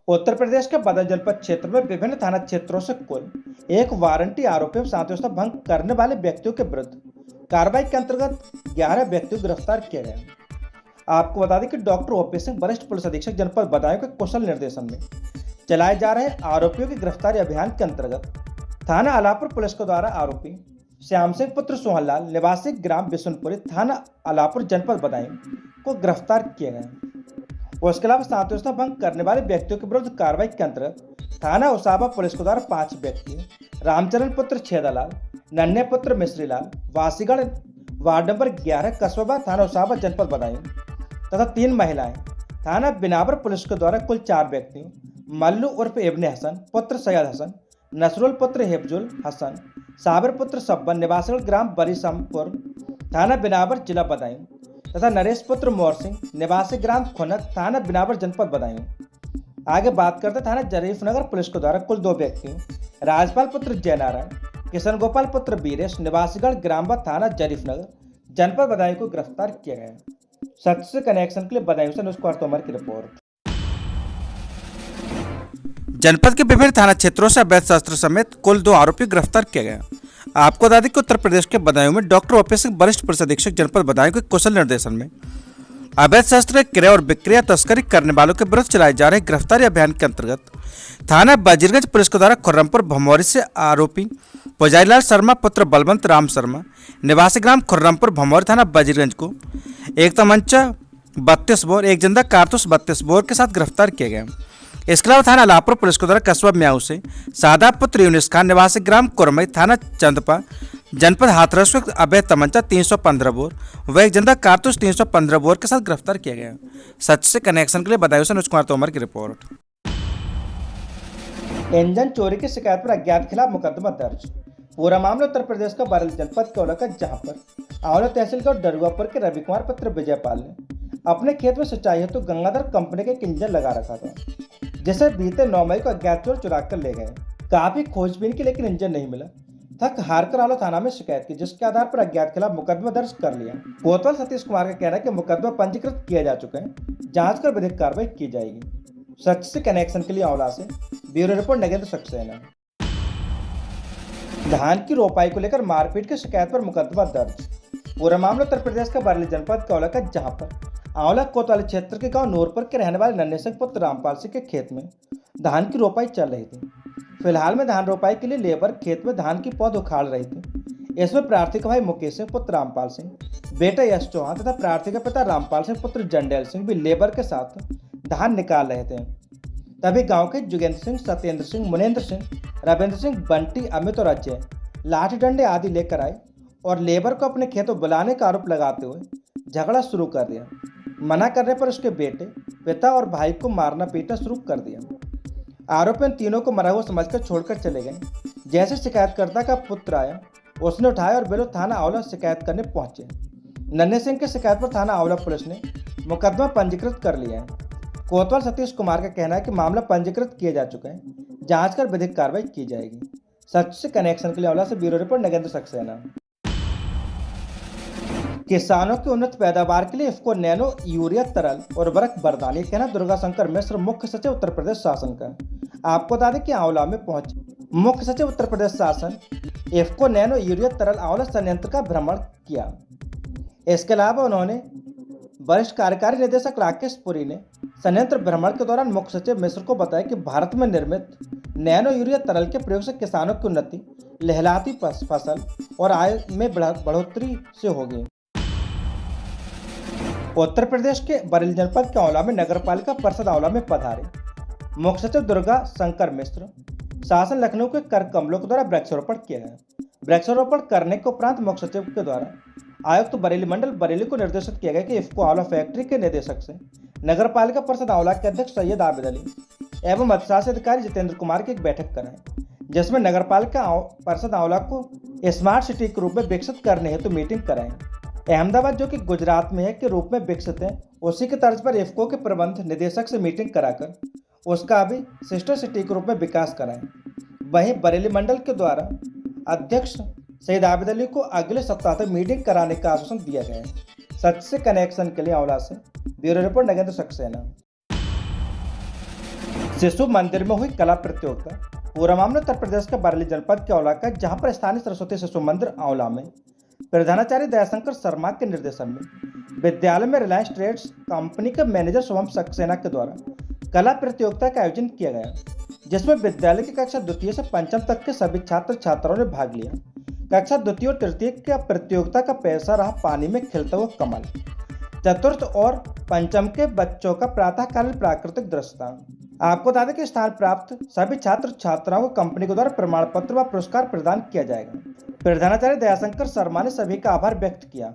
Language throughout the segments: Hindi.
उत्तर प्रदेश के बदायूं जनपद क्षेत्र में विभिन्न थाना क्षेत्रों से कुल एक वारंटी आरोपियों शांति भंग करने वाले व्यक्तियों के विरुद्ध कार्रवाई के अंतर्गत 11 व्यक्तियों को गिरफ्तार किया गया। आपको बता दें कि डॉक्टर ओपी सिंह वरिष्ठ पुलिस अधीक्षक जनपद बदायूं के कुशल निर्देशन में चलाए जा रहे आरोपियों की गिरफ्तारी अभियान के अंतर्गत थाना अलापुर पुलिस के द्वारा आरोपी श्याम सिंह पुत्र सोहनलाल निवासी ग्राम बिशुनपुरी थाना अलापुर जनपद बदायूं को गिरफ्तार किया गया। उसके अलावा शांति भंग करने वाले व्यक्तियों के विरुद्ध कार्रवाई के अंतर्गत थाना उसाबा पुलिस के द्वारा 5 व्यक्ति रामचरण पुत्र छेदालाल, नन्हे पुत्र मिश्रीलाल, वासीगढ़ वार्ड नंबर 11 कस्बा थाना उसाबा जनपद बदायूं तथा 3 महिलाएं थाना बिनावर पुलिस के द्वारा कुल 4 व्यक्ति मल्लू उर्फ इब्ने हसन पुत्र सैयद हसन, नसरुल पुत्र हिफजुल हसन, साबिर पुत्र सब्बन निवासीगढ़ ग्राम बरीसमपुर थाना बिनावर जिला बदायूं तथा नरेश पुत्र मोर सिंह निवासी ग्राम खुनक थाना बिनावर जनपद बदायूं। आगे बात करते थाना जरीफनगर पुलिस के द्वारा कुल 2 व्यक्ति राजपाल पुत्र जयनारायण, किशन गोपाल पुत्र बीरेश निवासीगढ़ ग्राम थाना जरीफनगर जनपद बदायूं को गिरफ्तार किया गया। सच से कनेक्शन के लिए बदायूं से न्यूज़ कुमार तोमर की रिपोर्ट। जनपद के विभिन्न थाना क्षेत्रों से अवैध शस्त्र समेत कुल 2 आरोपी गिरफ्तार किए गए। आपको बता दें कि उत्तर प्रदेश के बदायूं में डॉक्टर ओपी सिंह वरिष्ठ पुलिस अधीक्षक जनपद बदायूं के कुशल निर्देशन में अवैध शस्त्र क्रय और विक्रय तस्करी करने वालों के विरुद्ध चलाए जा रहे गिरफ्तारी अभियान के अंतर्गत थाना वजीरगंज पुलिस के द्वारा खुर्रमपुर भमौरी से आरोपी पुजारीलाल शर्मा पुत्र बलवंत राम शर्मा निवासी ग्राम खुर्रमपुर भमौरी थाना वजीरगंज को एक तमंचा 32 बोर, एक जिंदा कारतूस 32 बोर के साथ गिरफ्तार किया गया। इसके अलावा थाना अलापुर पुलिस के द्वारा कस्बा म्याऊ से सादाब पुत्र यूनिस खान निवासी ग्राम कुरमई थाना चंदपा जनपद हाथरस को अवैध तमंचा 315 बोर व एक जिंदा कारतूस 315 बोर के साथ गिरफ्तार किया गया। सच से कनेक्शन के लिए बदायूं से न्यूज़ कुमार तोमर की रिपोर्ट। इंजन चोरी की शिकायत पर अज्ञात खिलाफ मुकदमा दर्ज। पूरा मामला उत्तर प्रदेश का बरेली जनपद कौला का, जहां पर आंवला तहसील का डरुआपुर के रवि कुमार पुत्र विजयपाल ने अपने खेत में सिंचाई हेतु गंगाधर कंपनी का एक इंजन लगा रखा था, जिसे बीते 9 मई को अज्ञात चोर चुरा कर ले गए। काफी खोजबीन की लेकिन इंजन नहीं मिला। थक हार कर आंवला थाना में शिकायत की, जिसके आधार पर अज्ञात के खिलाफ मुकदमा दर्ज कर लिया। कोतवाल सतीश कुमार का कहना है कि मुकदमा पंजीकृत किया जा चुका है, जांच कर विधिक कार्रवाई की जाएगी। सच से कनेक्शन के लिए आंवला से ब्यूरो रिपोर्ट नगेंद्र सक्सेना। धान की रोपाई को लेकर मारपीट की शिकायत पर मुकदमा दर्ज। पूरा मामला उत्तर प्रदेश का बरेली जनपद कौला का, जहां पर आंवला कोतवाली क्षेत्र के गांव नूरपुर के रहने वाले नन्हे सिंह पुत्र रामपाल सिंह के खेत में धान की रोपाई चल रही थी। फिलहाल में धान रोपाई के लिए लेबर खेत में धान की पौध उखाड़ रही थी। इसमें प्रार्थी का भाई मुकेश सिंह पुत्र रामपाल सिंह, बेटा यश चौहान तथा प्रार्थी का पिता रामपाल सिंह पुत्र जंडेल सिंह भी लेबर के साथ धान निकाल रहे थे। तभी गांव के जुगेंद्र सिंह, सत्येंद्र सिंह, मुनेन्द्र सिंह, रविंद्र सिंह, बंटी, अमित और अजय लाठी डंडे आदि लेकर आए और लेबर को अपने खेतों बुलाने का आरोप लगाते हुए झगड़ा शुरू कर दिया। मना करने पर उसके बेटे, पिता और भाई को मारना पीटना शुरू कर दिया। आरोपी इन तीनों को मरा हुआ समझकर छोड़कर चले गए। जैसे शिकायतकर्ता का पुत्र आया, उसने उठाया और बेलो थाना आंवला शिकायत करने पहुंचे। नन्हे सिंह की शिकायत पर थाना आंवला पुलिस ने मुकदमा पंजीकृत कर लिया है। कोतवाल सतीश कुमार का कहना है कि मामला पंजीकृत किया जा चुका है, जांच कर विधिक कार्रवाई की जाएगी। सच से कनेक्शन के लिए आंवला से ब्यूरो रिपोर्ट नगेंद्र सक्सेना। किसानों की उन्नत पैदावार के लिए इफ्को नैनो यूरिया तरल उर्वरक वरदान, ये कहना दुर्गा शंकर मिश्र, मुख्य सचिव उत्तर प्रदेश शासन का। आपको बता दें कि आंवला में पहुंचे मुख्य सचिव उत्तर प्रदेश शासन इफ्को नैनो यूरिया तरल आंवला संयंत्र का भ्रमण किया। इसके अलावा उन्होंने वरिष्ठ कार्यकारी निदेशक राकेश पुरी ने संयंत्र भ्रमण के दौरान मुख्य सचिव मिश्र को बताया कि भारत में निर्मित नैनो यूरिया तरल के प्रयोग से किसानों की उन्नति, लहलाती फसल और आय में बढ़ोतरी से होगी। उत्तर प्रदेश के बरेली जनपद के आंवला में नगर पालिका परिषद आंवला में पधारे मुख्य सचिव दुर्गा शंकर मिश्र। शासन लखनऊ के कर कमलों के द्वारा वृक्षारोपण किया गया। वृक्षारोपण करने के उपरांत मुख्य सचिव के द्वारा आयुक्त बरेली मंडल बरेली को निर्देशित किया गया कि इफ्को आंवला फैक्ट्री के निदेशक से नगर पालिका परिषद आंवला के अध्यक्ष सैयद आबिद अली एवं अधिशासी अधिकारी जितेंद्र कुमार की एक बैठक कराएं, जिसमें नगर पालिका परिषद आंवला को स्मार्ट सिटी के रूप में विकसित करने हेतु मीटिंग कराएं। अहमदाबाद, जो कि गुजरात में है, के रूप में विकसित है, उसी के तर्ज पर इफ्को के प्रबंध निदेशक से मीटिंग कराकर उसका भी सिस्टर सिटी के रूप में विकास कराएं। वहीं बरेली मंडल के द्वारा अध्यक्ष सैयद आबिद अली को अगले सप्ताह तक मीटिंग कराने का आश्वासन दिया गया है। सच से कनेक्शन के लिए आंवला से ब्यूरो रिपोर्ट नगेंद्र सक्सेना। शिशु मंदिर में हुई कला प्रतियोगिता। पूरा मामला उत्तर प्रदेश के बरेली जनपद के औला का, जहां पर स्थानीय सरस्वती शिशु मंदिर औला में प्रधानाचार्य दयाशंकर शर्मा के निर्देशन में विद्यालय में रिलायंस ट्रेड्स कंपनी के मैनेजर शुभम सक्सेना के द्वारा कला प्रतियोगिता का आयोजन किया गया, जिसमें विद्यालय की कक्षा द्वितीय से पंचम तक के सभी छात्र छात्राओं ने भाग लिया। कक्षा द्वितीय और तृतीय का प्रतियोगिता का पैसा रहा पानी में खिलता हुआ कमल। चतुर्थ और पंचम के बच्चों का प्रातःकालीन प्राकृतिक दृश्य था। आपको बता दें कि स्थान प्राप्त सभी छात्र छात्राओं को कंपनी के द्वारा प्रमाण पत्र व पुरस्कार प्रदान किया जाएगा। प्रधानाचार्य दयाशंकर शर्मा ने सभी का आभार व्यक्त किया।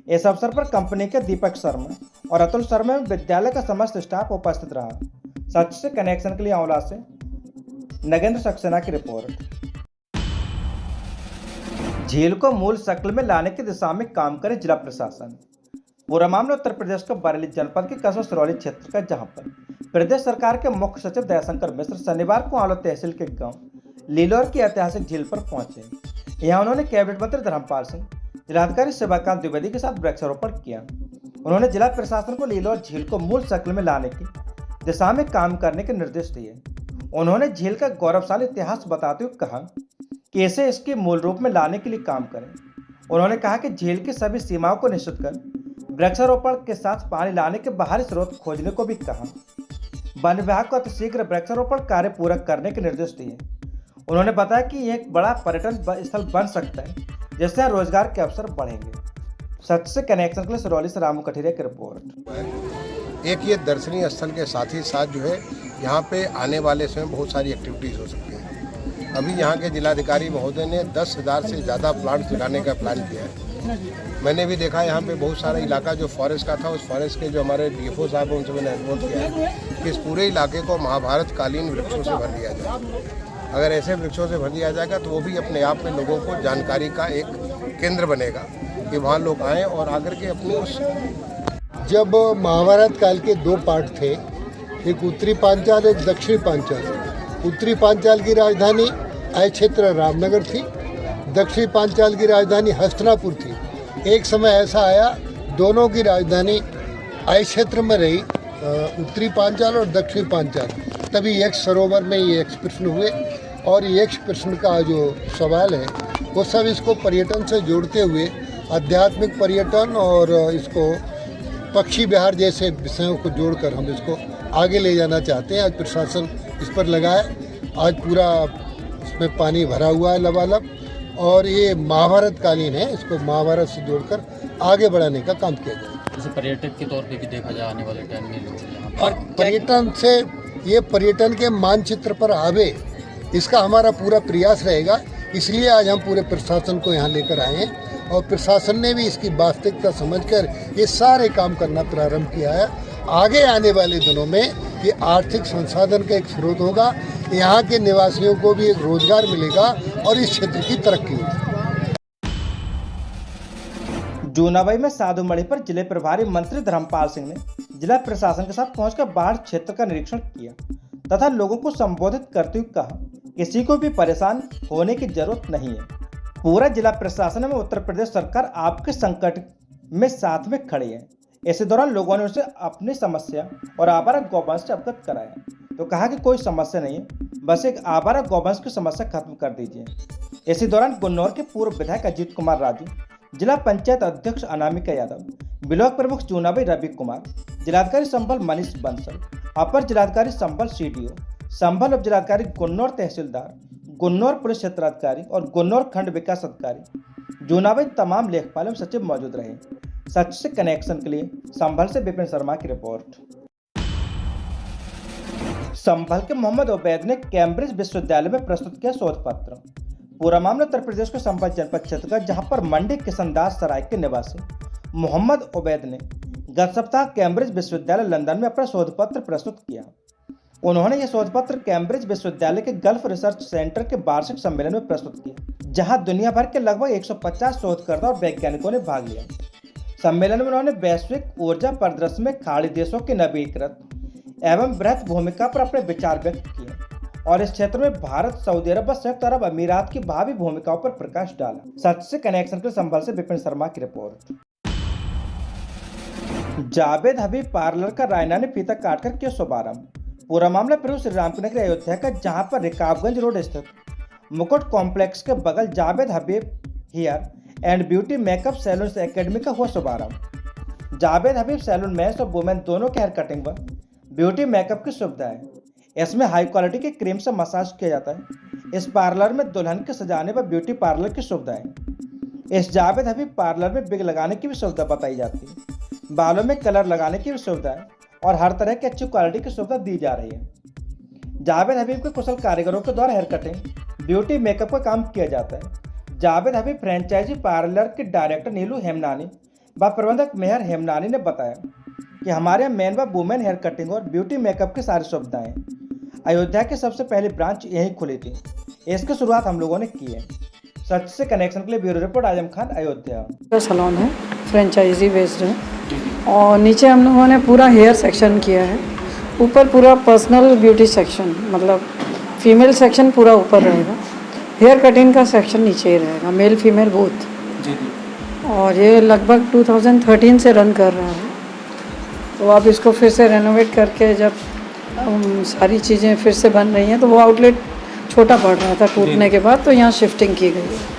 इस अवसर पर कंपनी के दीपक शर्मा और अतुल शर्मा में विद्यालय का समस्त स्टाफ उपस्थित रहा। सच से कनेक्शन के लिए औला से नगेंद्र सक्सेना की रिपोर्ट। झील को मूल शक्ल में लाने की दिशा में काम करे जिला प्रशासन। पूरा मामला उत्तर प्रदेश के बरेली जनपद के कस्बा सिरौली क्षेत्र का, जहां पर प्रदेश सरकार के मुख्य सचिव दयाशंकर मिश्र शनिवार को औला तहसील के गांव लीलोर की ऐतिहासिक झील पर पहुंचे। यहां उन्होंने कैबिनेट मंत्री धर्मपाल सिंह, जिलाधिकारी शिवाकांत द्विवेदी के साथ वृक्षारोपण किया। उन्होंने जिला प्रशासन को लीलोर झील को मूल शक्ल में लाने की दिशा में काम करने के निर्देश दिए। उन्होंने झील का गौरवशाली इतिहास बताते हुए कहा कि इसे इसके मूल रूप में लाने के लिए काम करें। उन्होंने कहा कि झील की सभी सीमाओं को निश्चित कर वृक्षारोपण के साथ पानी लाने के बाहरी स्रोत खोजने को भी कहा। वन विभाग को अतिशीघ्र वृक्षारोपण कार्य पूरा करने के निर्देश दिए। उन्होंने बताया कि यह एक बड़ा पर्यटन स्थल बन सकता है, जिससे रोजगार के अवसर बढ़ेंगे। सच से कनेक्शन के लिए सिरौली से रामू कठेरिया की रिपोर्ट। एक ये दर्शनीय स्थल के साथ ही साथ जो है यहाँ पे आने वाले समय बहुत सारी एक्टिविटीज़ हो सकती हैं। अभी यहाँ के जिलाधिकारी महोदय ने 10,000 से ज़्यादा प्लांट्स लगाने का प्लान किया है। मैंने भी देखा यहाँ पे बहुत सारा इलाका जो फॉरेस्ट का था, उस फॉरेस्ट के जो हमारे डीएफओ साहब हैं उनसे मैंने अनुरोध किया है कि इस पूरे इलाके को महाभारत कालीन वृक्षों से भर दिया जाए। अगर ऐसे वृक्षों से भर दिया जाएगा तो वो भी अपने आप में लोगों को जानकारी का एक केंद्र बनेगा कि वहाँ लोग आएँ और आकर के अपनी उस। जब महाभारत काल के 2 पार्ट थे, एक उत्तरी पांचाल एक दक्षिणी पांचाल। उत्तरी पांचाल की राजधानी आय क्षेत्र रामनगर थी, दक्षिणी पांचाल की राजधानी हस्तिनापुर थी। एक समय ऐसा आया दोनों की राजधानी आय क्षेत्र में रही, उत्तरी पांचाल और दक्षिणी पांचाल। तभी यक्ष सरोवर में ये एक्सप्रशन हुए और यक्ष प्रश्न का जो सवाल है वो सब इसको पर्यटन से जोड़ते हुए आध्यात्मिक पर्यटन और इसको पक्षी विहार जैसे विषयों को जोड़कर हम इसको आगे ले जाना चाहते हैं। आज प्रशासन इस पर लगा है। आज पूरा इसमें पानी भरा हुआ है लबालब और ये महाभारत कालीन है, इसको महाभारत से जोड़कर आगे बढ़ाने का काम किया जाए। जैसे पर्यटक के तौर पे भी देखा जाए आने वाले टाइम में लोग यहाँ पर पर्यटन से ये पर्यटन के मानचित्र पर आवे, इसका हमारा पूरा प्रयास रहेगा। इसलिए आज हम पूरे प्रशासन को यहाँ लेकर आए हैं और प्रशासन ने भी इसकी वास्तविकता समझकर ये सारे काम करना प्रारंभ किया है। आगे आने वाले दिनों में ये आर्थिक संसाधन का एक स्रोत होगा, यहाँ के निवासियों को भी एक रोजगार मिलेगा और इस क्षेत्र की तरक्की होगी। जूनाबाई में साधुमढ़ी पर जिले प्रभारी मंत्री धर्मपाल सिंह ने जिला प्रशासन के साथ पहुंचकर बाढ़ क्षेत्र का निरीक्षण किया तथा लोगों को संबोधित करते हुए कहा किसी को भी परेशान होने की जरूरत नहीं है। पूरा जिला प्रशासन में उत्तर प्रदेश सरकार आपके संकट में साथ में खड़ी है। इसी दौरान लोगों ने उसे अपनी समस्या और आवारा गौवंश से अवगत कराया तो कहा कि कोई समस्या नहीं है, बस एक आवारा गौवंश की समस्या खत्म कर दीजिए। इसी दौरान गुन्नौर के पूर्व विधायक अजीत कुमार राजू, जिला पंचायत अध्यक्ष अनामिका यादव, ब्लॉक प्रमुख चूनाबाई रवि कुमार, जिलाधिकारी संभल मनीष बंसल, अपर जिलाधिकारी संभल सीडीओ, संभल उप जिलाधिकारी गुन्नौर तहसीलदार, गुन्नौर पुलिस क्षेत्राधिकारी और गुन्नौर खंड विकास अधिकारी, जूनाबाई तमाम लेखपाल एवं सचिव मौजूद रहे। सच से कनेक्शन के लिए संभल से विपिन शर्मा की रिपोर्ट। संभल के मोहम्मद उबैद ने कैम्ब्रिज विश्वविद्यालय में प्रस्तुत किया शोध पत्र। पूरा मामला उत्तर प्रदेश के संभल जनपद क्षेत्र का, जहां पर मंडी किशनदास सराय के निवासी मोहम्मद उबैद ने गत सप्ताह कैम्ब्रिज विश्वविद्यालय लंदन में अपना शोध पत्र प्रस्तुत किया। उन्होंने यह शोध पत्र कैम्ब्रिज विश्वविद्यालय के गल्फ रिसर्च सेंटर के वार्षिक सम्मेलन में प्रस्तुत किया, जहां दुनिया भर के लगभग 150 शोधकर्ता और वैज्ञानिकों ने भाग लिया। सम्मेलन में उन्होंने वैश्विक ऊर्जा परिदृश्य में खाड़ी देशों की नवीकृत एवं बृहत भूमिका पर अपने विचार व्यक्त किए और इस क्षेत्र में भारत, सऊदी अरब व संयुक्त अरब अमीरात की भावी भूमिकाओं पर प्रकाश डाला। सच से कनेक्शन के संभल से विपिन शर्मा की रिपोर्ट। जावेद हबीब पार्लर का रायना ने फीता काटकर किया शुभारंभ। पूरा मामला प्रभु श्री राम की नगरी अयोध्या का, जहां पर रिकाबगंज रोड स्थित मुकुट कॉम्प्लेक्स के बगल Javed Habib hair and beauty makeup salon academy का हुआ शुभारंभ। जावेद हबीब सैलून मेंस और वुमेन दोनों के हेयर कटिंग व ब्यूटी मेकअप की सुविधा है। इसमें हाई क्वालिटी की क्रीम से मसाज किया जाता है। इस पार्लर में दुल्हन के सजाने व ब्यूटी पार्लर की सुविधा है। इस जावेद हबीब पार्लर में बिग लगाने की भी सुविधा बताई जाती है। बालों में कलर लगाने की भी सुविधा है और हर तरह की अच्छी क्वालिटी की सुविधा दी जा रही है। जावेद हबीब के कुशल कारीगरों के द्वारा हेयर कटिंग, ब्यूटी मेकअप का काम किया जाता है। जावेद हबीब फ्रेंचाइजी पार्लर के डायरेक्टर नीलू हेमनानी व प्रबंधक मेहर हेमनानी ने बताया कि हमारे यहाँ मेन व वुमेन हेयर कटिंग और ब्यूटी मेकअप की सारी सुविधाएं। अयोध्या की सबसे पहली ब्रांच यहीं खुली थी। इसकी शुरुआत हम लोगों ने की है। सच से कनेक्शन के लिए bureau report Azam Khan, Ayodhya. Salon है, फ्रेंचाइजी बेस्ड है और नीचे हम लोगों ने पूरा हेयर सेक्शन किया है। ऊपर पूरा पर्सनल ब्यूटी सेक्शन, मतलब फीमेल सेक्शन पूरा ऊपर रहेगा। हेयर कटिंग का सेक्शन नीचे ही रहेगा, मेल फीमेल बोथ। और ये लगभग 2013 से रन कर रहा है। तो अब इसको फिर से रेनोवेट करके जब सारी चीज़ें फिर से बन रही हैं, तो वो आउटलेट छोटा पड़ रहा था टूटने के बाद, तो यहाँ शिफ्टिंग की गई है।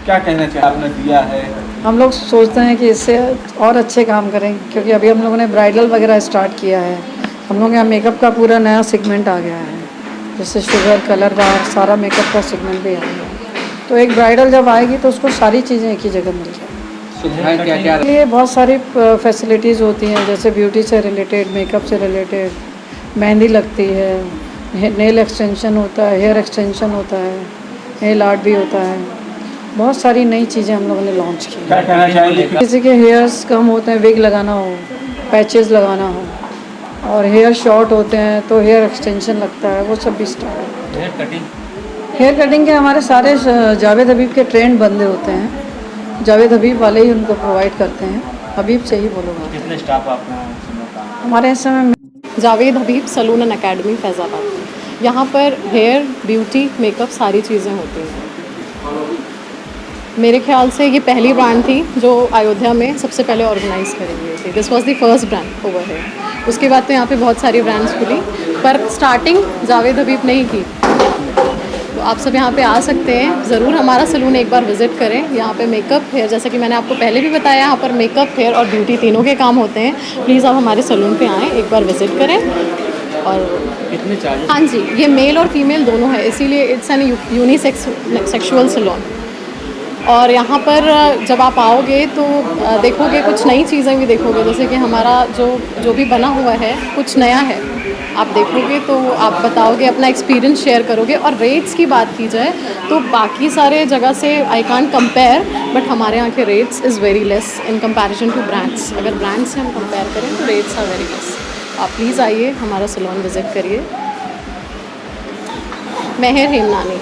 क्या कहना चाहिए आपने दिया है? हम लोग सोचते हैं कि इससे और अच्छे काम करें, क्योंकि अभी हम लोगों ने ब्राइडल वगैरह स्टार्ट किया है। हम लोग यहाँ मेकअप का पूरा नया सेगमेंट आ गया है, जैसे शुगर, कलर बार, सारा मेकअप का सेगमेंट भी आ गया है। तो एक ब्राइडल जब आएगी तो उसको सारी चीज़ें एक ही जगह मिल जाएगी। क्या ये बहुत सारी फैसिलिटीज़ होती हैं, जैसे ब्यूटी से रिलेटेड, मेकअप से रिलेटेड, मेहंदी लगती है, नेल एक्सटेंशन होता है, हेयर एक्सटेंशन होता है, नेल आर्ट भी होता है। बहुत सारी नई चीज़ें हम लोगों ने लॉन्च की। क्या कहना चाहिए? किसी के हेयर्स कम होते हैं, विग लगाना हो, पैचेस लगाना हो, और हेयर शॉर्ट होते हैं तो हेयर एक्सटेंशन लगता है, वो सब भी स्टार्ट है। हेयर कटिंग के हमारे सारे जावेद हबीब के ट्रेंड बंदे होते हैं। जावेद हबीब वाले ही उनको प्रोवाइड करते हैं। हबीब से ही बोलूँगा। कितने स्टाफ आपने? हमारे इस समय Javed Habib salon and academy Faizabad में। यहाँ पर हेयर, ब्यूटी, मेकअप सारी चीज़ें होती हैं। मेरे ख्याल से ये पहली ब्रांड थी जो अयोध्या में सबसे पहले ऑर्गेनाइज करी हुई थी। This was the first brand over here. उसके बाद तो यहाँ पे बहुत सारी ब्रांड्स खुली, पर स्टार्टिंग जावेद हबीब ने ही की। तो आप सब यहाँ पे आ सकते हैं, ज़रूर हमारा सैलून एक बार विज़िट करें। यहाँ पे मेकअप, हेयर, जैसा कि मैंने आपको पहले भी बताया, यहाँ पर मेकअप, हेयर और ब्यूटी तीनों के काम होते हैं। प्लीज़ आप हमारे सैलून पे आएँ, एक बार विज़िट करें। और कितने चार्ज? हाँ जी, ये मेल और फीमेल दोनों है, इसीलिए इट्स एन यूनिसेक्सुअल सैलून। और यहाँ पर जब आप आओगे तो देखोगे कुछ नई चीज़ें भी देखोगे, जैसे कि हमारा जो भी बना हुआ है कुछ नया है। आप देखोगे तो आप बताओगे, अपना एक्सपीरियंस शेयर करोगे। और रेट्स की बात की जाए तो बाकी सारे जगह से आई कांट कंपेयर, बट हमारे यहाँ के rates is very less in comparison to brands. अगर ब्रांड्स से हम कंपेयर करें तो रेट्स आर वेरी लेस। आप प्लीज़ आइए, हमारा सैलून विज़िट करिए। मेहर हेमनानी।